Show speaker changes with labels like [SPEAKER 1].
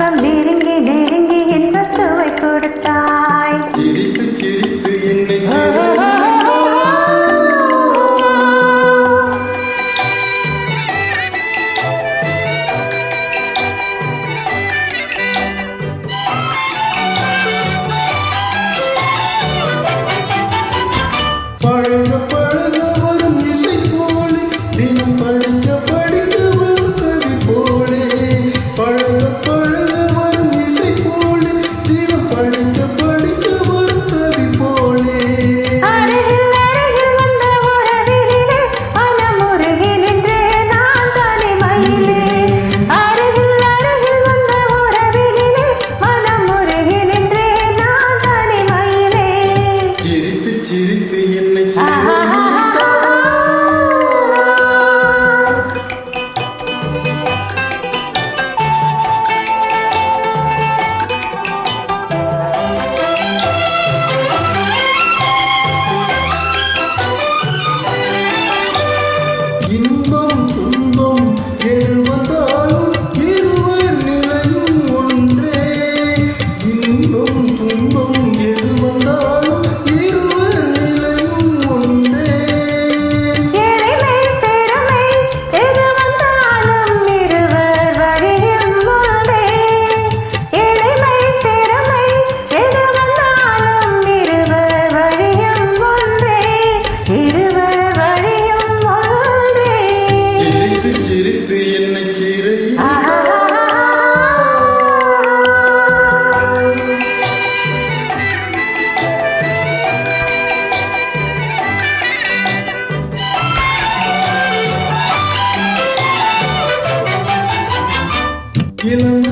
[SPEAKER 1] பக்கம் நெருங்கி நெருங்கி இந்த சுவை கொடுத்தாய்.
[SPEAKER 2] சிரித்து சிரித்து என்னை பழக பழக வரும் இசை போலே தினம் படிக்க படிக்க வரும் கவி போலே பழக பழக வரும் இசை போலே தினம் படிக்க படிக்க வரும் கவி போலே
[SPEAKER 1] அருகில் அருகில் வந்த உறவினிலே மனமுருகி நின்றே நான் தானே மயிலே. அருகில் அருகில் வந்த உறவினிலே மனமுருகி நின்றே நான் தானே மயிலே.
[SPEAKER 2] சிரித்து சிரித்து என்னை இன்பம் துன்பம் எது வந்தாலும் இருவர் நிலையும் ஒன்றே இன்பம் துன்பம் எது வந்தாலும் இருவர் நிலையும் ஒன்றே
[SPEAKER 1] எளிமை பெருமை எது வந்தாலும் இருவர் வழியும் ஒன்றே. எளிமை பெருமை எது வந்தாலும் இருவர் வழியும் ஒன்றே. இருவர் வழியும் ஒன்றே.
[SPEAKER 2] சிரித்து சிரித்து என்னை சிறையில் இளம்